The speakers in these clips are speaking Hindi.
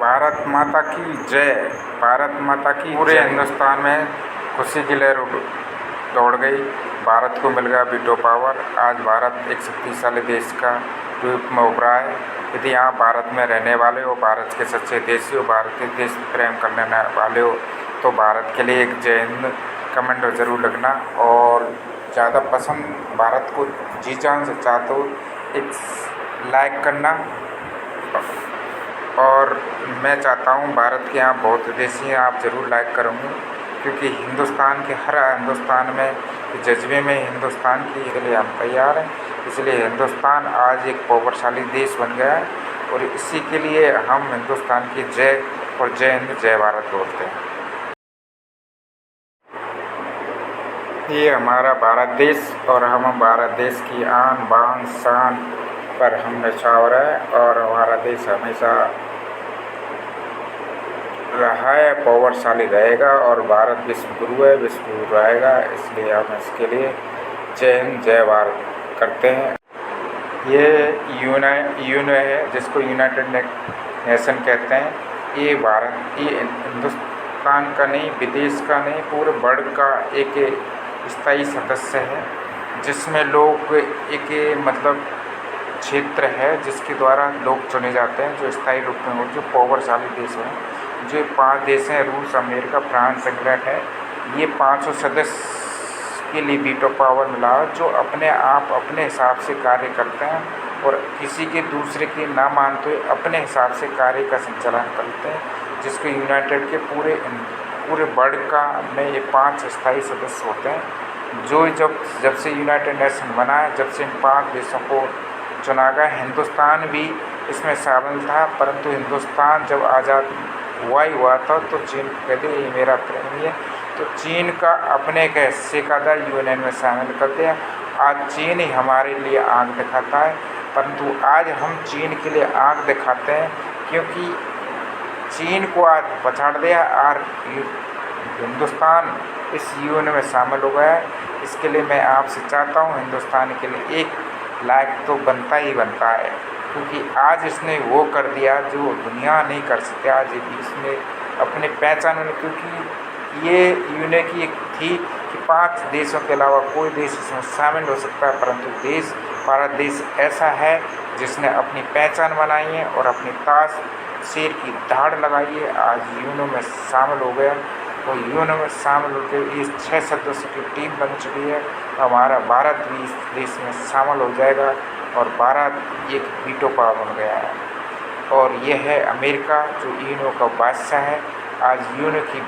भारत माता की जय। भारत माता की पूरे हिंदुस्तान में खुशी की लहर दौड़ गई। भारत को मिल गया वीटो पावर। आज भारत एक शक्तिशाली देश का रूप में उभरा है। यदि आप भारत में रहने वाले हो, भारत के सच्चे देशी हो, भारतीय देश प्रेम करने वाले हो, तो भारत के लिए एक जय हिंद कमेंट जरूर लिखना। और ज़्यादा पसंद भारत को जी जान से चाहते हो, एक लाइक करना। और मैं चाहता हूँ भारत के यहाँ बहुत विदेशी हैं, आप ज़रूर लाइक करूँगी, क्योंकि हिंदुस्तान के हर हिंदुस्तान में जज्बे में हिंदुस्तान के लिए हम तैयार हैं। इसलिए हिंदुस्तान आज एक पावरशाली देश बन गया है और इसी के लिए हम हिंदुस्तान की जय और जय हिंद जय भारत बोलते हैं। ये हमारा भारत देश और हम भारत देश की आन बान शान पर हम निछावर है और हमारा देश हमेशा रहा है, पावरशाली रहेगा और भारत विश्व गुरु है, विश्व गुरु रहेगा। इसलिए हम इसके लिए जय हिंद जय भारत करते हैं। ये यूएन है, जिसको यूनाइटेड नेशन कहते हैं। ये भारत, ये हिंदुस्तान का नहीं, विदेश का नहीं, पूरे वर्ल्ड का एक स्थायी सदस्य है, जिसमें लोग एक मतलब क्षेत्र है जिसके द्वारा लोग चुने जाते हैं, जो स्थायी रूप में हो, जो पावरशाली देश हैं। जो 5 देश हैं, रूस, अमेरिका, फ्रांस, इंग्लैंड है। ये 5 सदस्य के लिए वीटो पावर मिला, जो अपने आप अपने हिसाब से कार्य करते हैं और किसी के दूसरे की ना मानते हुए अपने हिसाब से कार्य का संचालन करते हैं, जिसको यूनाइटेड के पूरे वर्ल्ड का में ये 5 स्थायी सदस्य होते हैं। जो जब से यूनाइटेड नेशन बना है, जब से इन 5 देशों को चुना गया, हिंदुस्तान भी इसमें शामिल था। परंतु हिंदुस्तान जब आज़ाद हुआ था तो चीन को कहते ये मेरा प्रेमी है, तो चीन का अपने के हिस्से का दर यूएन में शामिल कर दिया। आज चीन ही हमारे लिए आँख दिखाता है, परंतु आज हम चीन के लिए आँख दिखाते हैं, क्योंकि चीन को आज पछाड़ दिया और हिंदुस्तान इस यूएन में शामिल हो गया है। इसके लिए मैं आपसे चाहता हूँ, हिंदुस्तान के लिए एक लाइक तो बनता ही बनता है, क्योंकि आज इसने वो कर दिया जो दुनिया नहीं कर सकती। आज इसने अपने पहचान, क्योंकि ये यूएन की एक थी कि 5 देशों के अलावा कोई देश इसमें शामिल हो सकता है, परंतु भारत देश ऐसा है जिसने अपनी पहचान बनाई है और अपनी ताज शेर की दाढ़ लगाई है। आज यूएन में शामिल हो गया और यूएन में शामिल होकर इस 6 सदस्यों की टीम बन चुकी है। हमारा भारत भी इस देश में शामिल हो जाएगा और भारत एक वीटो पावर बन गया है। और यह है अमेरिका, जो यूएन का बादशाह है। आज यूएन की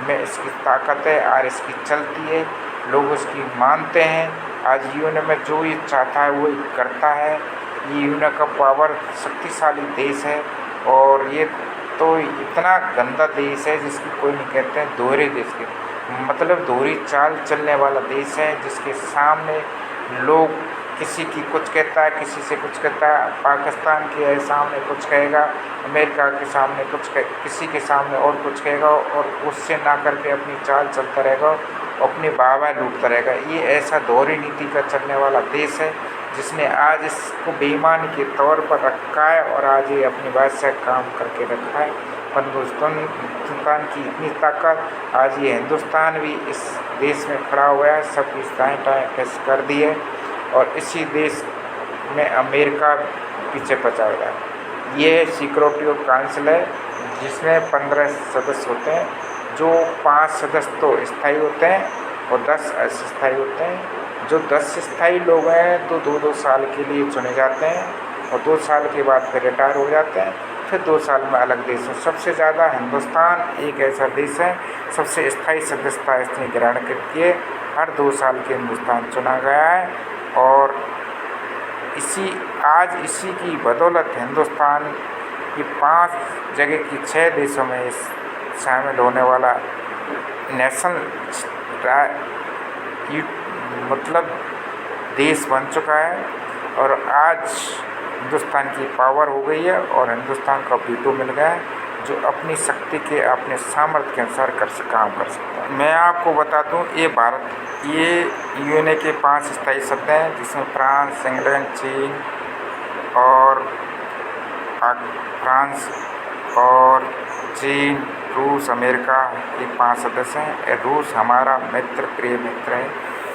में इसकी ताकत है और इसकी चलती है, लोग उसकी मानते हैं। आज यूएन में जो ये चाहता है वो करता है। ये यूएन का पावर शक्तिशाली देश है और ये तो इतना गंदा देश है जिसकी कोई नहीं कहते हैं दोहरे देश के, मतलब दोहरी चाल चलने वाला देश है, जिसके सामने लोग किसी की कुछ कहता है, किसी से कुछ कहता है। पाकिस्तान के सामने कुछ कहेगा, अमेरिका के सामने कुछ किसी के सामने और कुछ कहेगा और उससे ना करके अपनी चाल चलता रहेगा, अपनी वाहवाही लूटता रहेगा। ये ऐसा दोहरी नीति का चलने वाला देश है जिसने आज इसको बेईमानी के तौर पर रखा है और आज ये अपनी बादशाह काम करके रखा है। पर हिंदुस्तान की इतनी ताकत, आज ये हिंदुस्तान भी इस देश में खड़ा हुआ है, सबकी टाएँ कैसे कर दी है और इसी देश में अमेरिका पीछे पचा रहा है। ये सिक्योरिटी काउंसिल है, जिसमें 15 सदस्य होते हैं, जो 5 सदस्य तो स्थायी होते हैं और 10 अस्थायी होते हैं। जो 10 स्थायी लोग हैं तो 2-2 साल के लिए चुने जाते हैं और 2 साल के बाद फिर रिटायर हो जाते हैं, फिर 2 साल में अलग देश हो। सबसे ज़्यादा हिंदुस्तान एक ऐसा देश है, सबसे स्थायी सदस्यता इसने ग्रहण करके हर 2 साल के हिंदुस्तान चुना गया है। और आज इसी की बदौलत हिंदुस्तान की 5 जगह की 6 देशों में शामिल होने वाला नेशनल मतलब देश बन चुका है और आज हिंदुस्तान की पावर हो गई है और हिंदुस्तान का वीटो मिल गया है, जो अपनी शक्ति के, अपने सामर्थ्य के अनुसार काम कर सकता है। मैं आपको बता दूं, ये यूएन के 5 स्थायी सदस्य हैं, जिसमें फ्रांस, इंग्लैंड, चीन और और चीन, रूस, अमेरिका ये 5 सदस्य हैं। रूस हमारा मित्र, प्रिय मित्र है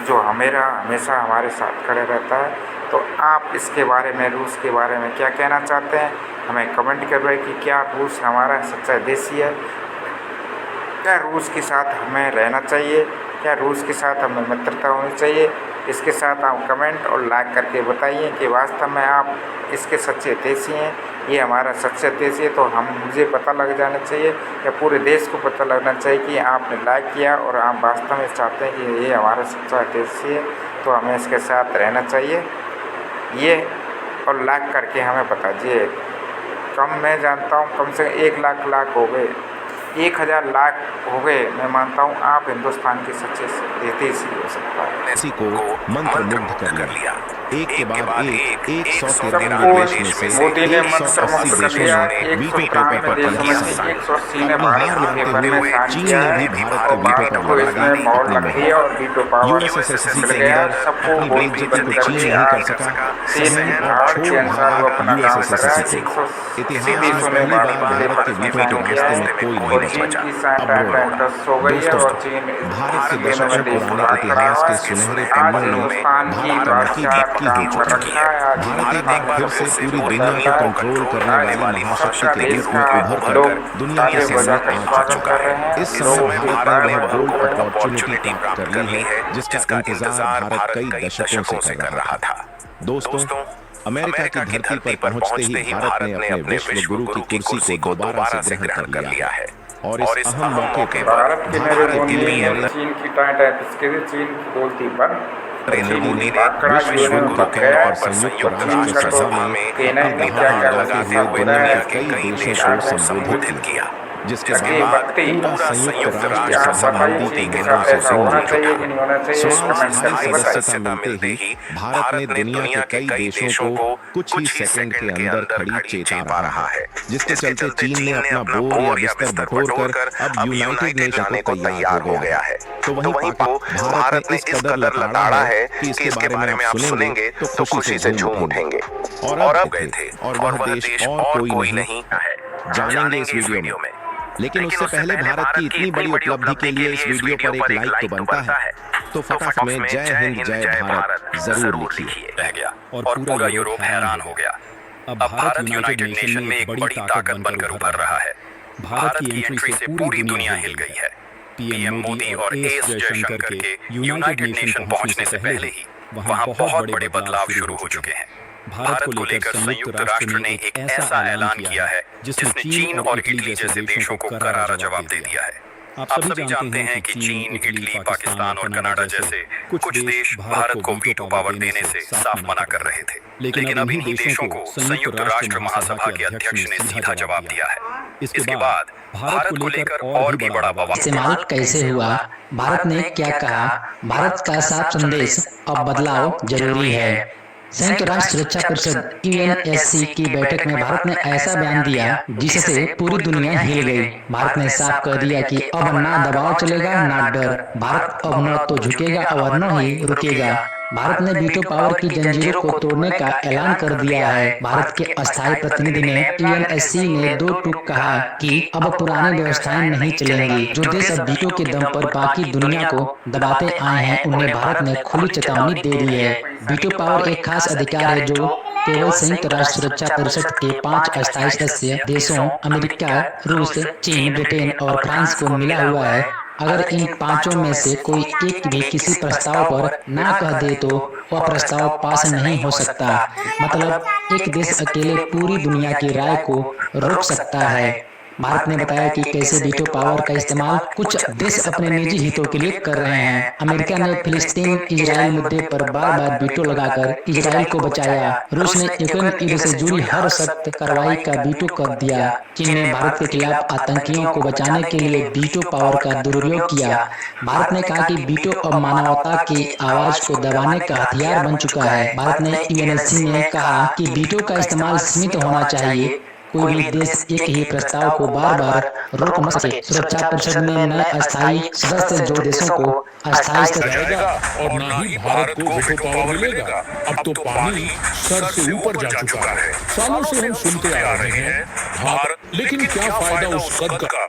जो हमेशा हमारे साथ खड़े रहता है। तो आप इसके बारे में, रूस के बारे में क्या कहना चाहते हैं, हमें कमेंट करवाइए कि क्या रूस हमारा सच्चा देशी है, क्या रूस के साथ हमें रहना चाहिए, क्या रूस के साथ हमें मित्रता होनी चाहिए। इसके साथ आप कमेंट और लाइक करके बताइए कि वास्तव में आप इसके सच्चे देशी हैं, ये हमारा सच्चा देशी है। तो मुझे पता लग जाना चाहिए या पूरे देश को पता लगना चाहिए कि आपने लाइक किया और आप वास्तव में चाहते हैं कि ये हमारा सच्चा देशी है, तो हमें इसके साथ रहना चाहिए। ये और लाइक करके हमें बता दीजिए। कम मैं जानता हूँ कम से कम 1 लाख हो गए, 1000 लाख हो गए। मैं मानता हूँ आप हिंदुस्तान के सच्चे देशी हो सकता है। इसी को मंत्रमुग्ध कर लिया। एक के बाद एक 193 देश में से मोदी ने 180 देशों ने वीटो पेपर पर किया साइन। अपनी हार मानते हुए चीन ने भी भारत के वीटो पर लगा दी अपनी मोहर। यूएसएसआर के अंदर अपनी बेइज्जती को चीन नहीं कर सका। सहन और छोड़ भागा यूएसएसआर को। इतिहास में पहली बार भारत के वीटो के रास्ते में कोई नहीं बचा। अब दोस्तों, भारत के दशकों पुराने इतिहास के सुनहरे पन्नों में भारत की गिनती हो चुकी है। भारत एक बार फिर से पूरी दुनिया को कंट्रोल करने वाली महाशक्ति के रूप में उभर कर दुनिया के सामने आ चुका है। इस समय भारत ने वह गोल्ड अपॉर्चुनिटी प्राप्त कर ली है जिसका इंतजार भारत कई दशकों से कर रहा था। दोस्तों, अमेरिका की धरती पर पहुंचते ही भारत ने अपने विश्व गुरु की कुर्सी को दोबारा से ग्रहण कर लिया है। और इस अहम मौके पर भारत के चीन की टाइट है, चीन की बोलती बंद। नरेंद्र मोदी ने विश्व गुरु कहने और संयुक्त राष्ट्र सभा में अपनी दहाड़ लगाते हुए दुनिया के कई देशों को संबोधित किया, जिसके बाद पूरा संयुक्त राष्ट्र सभा मंदी के गंदों से सूंघ चुका। 16 सदस्यता मिलते ही भारत ने दुनिया के कई देशों को कुछ ही सेकंड के अंदर खड़ी चेता रहा है, जिसके चलते चीन ने अपना बोर या बिस्तर बटोर कर अब यूनाइटेड नेशन को तैयार हो गया है। तो वहीं भारत ने इस कदर लताड़ा है कि इसके बारे में आप सुनेंगे तो खुशी से झूम उठेंगे। और अब गए थे और वह देश और कोई नहीं है, जानेंगे इस वीडियो में। लेकिन उससे पहले भारत की इतनी बड़ी उपलब्धि के लिए इस वीडियो पर एक लाइक तो बनता है। तो फटाफट में जय हिंद जय भारत जरूर लिखिए। रह गया और पूरा यूरोप हैरान हो गया। अब भारत यूनाइटेड नेशन में एक बड़ी ताकत बनकर उभर रहा है। भारत की एंट्री से पूरी दुनिया हिल गई है। पीएम मोदी और एस जयशंकर के यूनाइटेड नेशन पहुंचने से पहले ही वहां बहुत बड़े बदलाव शुरू हो चुके हैं। भारत को लेकर संयुक्त राष्ट्र ने एक ऐसा ऐलान किया है जिसने चीन और इटली जैसे देशों को करारा जवाब दे दिया है। आप सभी जानते हैं कि चीन, इटली, पाकिस्तान और कनाडा जैसे कुछ देश भारत को वीटो पावर देने से साफ मना कर रहे थे, लेकिन अब इन्हीं देशों को संयुक्त राष्ट्र महासभा के अध्यक्ष ने सीधा जवाब दिया है। इसके बाद भारत को लेकर और भी बड़ा बवाल इस्तेमाल कैसे हुआ, भारत ने क्या कहा, भारत का साफ संदेश, अब बदलाव जरूरी है। संयुक्त राष्ट्र सुरक्षा परिषद यूएनएससी की बैठक में भारत ने ऐसा बयान दिया जिससे पूरी दुनिया हिल गई। भारत ने साफ कर दिया कि अब ना दबाव चलेगा ना डर। भारत अब न तो झुकेगा और न ही रुकेगा। भारत ने वीटो पावर की जंजीरों को तोड़ने का ऐलान कर दिया है। भारत के अस्थायी प्रतिनिधि ने यूएनएससी ने 2 टूक कहा कि अब पुरानी व्यवस्थाएं नहीं चलेंगी। जो देश अब वीटो के दम पर बाकी दुनिया को दबाते आए हैं उन्हें भारत ने खुली चेतावनी दे दी है। वीटो पावर एक खास अधिकार है जो केवल संयुक्त राष्ट्र सुरक्षा परिषद के 5 अस्थायी सदस्य देशों अमेरिका, रूस, चीन, ब्रिटेन और फ्रांस को मिला हुआ है। अगर इन 5 में से कोई एक भी किसी प्रस्ताव पर ना कह दे तो वह प्रस्ताव पास नहीं हो सकता। मतलब एक देश अकेले पूरी दुनिया की राय को रोक सकता है। भारत ने बताया कि कैसे वीटो पावर का इस्तेमाल कुछ देश अपने निजी हितों के लिए कर रहे हैं। अमेरिका ने फिलिस्तीन इजराइल मुद्दे पर बार-बार वीटो लगाकर इजराइल को बचाया। रूस ने यूक्रेन युद्ध से जुड़ी हर सख्त कार्रवाई का वीटो कर दिया। चीन ने भारत के खिलाफ आतंकियों को बचाने के लिए वीटो पावर का दुरुपयोग किया। भारत ने कहा कि वीटो अब मानवता की आवाज को दबाने का हथियार बन चुका है। भारत ने यूएनएससी ने कहा कि वीटो का इस्तेमाल सीमित होना चाहिए। कोई भी देश एक ही प्रस्ताव को बार बार रोक न सके। सुरक्षा परिषद में नए अस्थायी सदस्य जो देशों को अस्थायी जाएगा और ना ही भारत को वीटो पावर मिलेगा। अब तो पानी सर से ऊपर जा चुका है। सालों से हम सुनते आ रहे हैं भारत, लेकिन क्या फायदा उस कद का।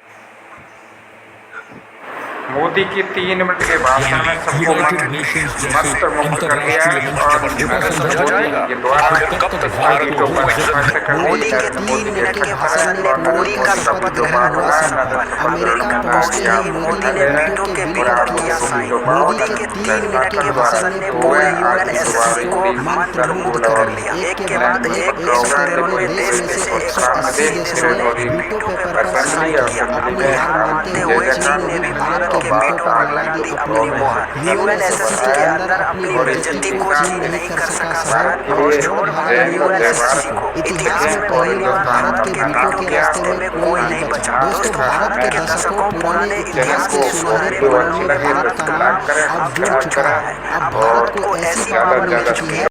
मोदी की 3 मिनट के भाषण में सबको मंत्रमुग्ध कर दिया और नरेंद्र मोदी के द्वारा वीटो पर फैसले कर मोदी के 3 मिनट के भाषण ने मोदी का शपथ ग्रहण हुआ अमेरिका पहुंचते ही मोदी ने वीटो के बिल पर किया साइन। मोदी के 3 मिनट के भाषण ने पूरे यूएनएससी को मंत्रमुग्ध कर लिया। एक के बाद एक 193 देश में से 180 देशों ने वीटो पेपर पर साइन किया। अपनी हार मानते हुए चीन ने भी भारत के वीटो पर लगा दी अपनी मोहर। यूएनएससी के अंदर अपनी बेइज्जती को चीन नहीं कर सका सहन और छोड़ भागा यूएनएससी को। इतिहास में पहली बार भारत के वीटो के रास्ते में कोई नहीं बचा। दोस्तों, भारत के दशकों पुराने इतिहास के सुनहरे पन्नों में भारत का नाम अब जुड़ चुका है। अब भारत को ऐसी पावर मिल चुकी है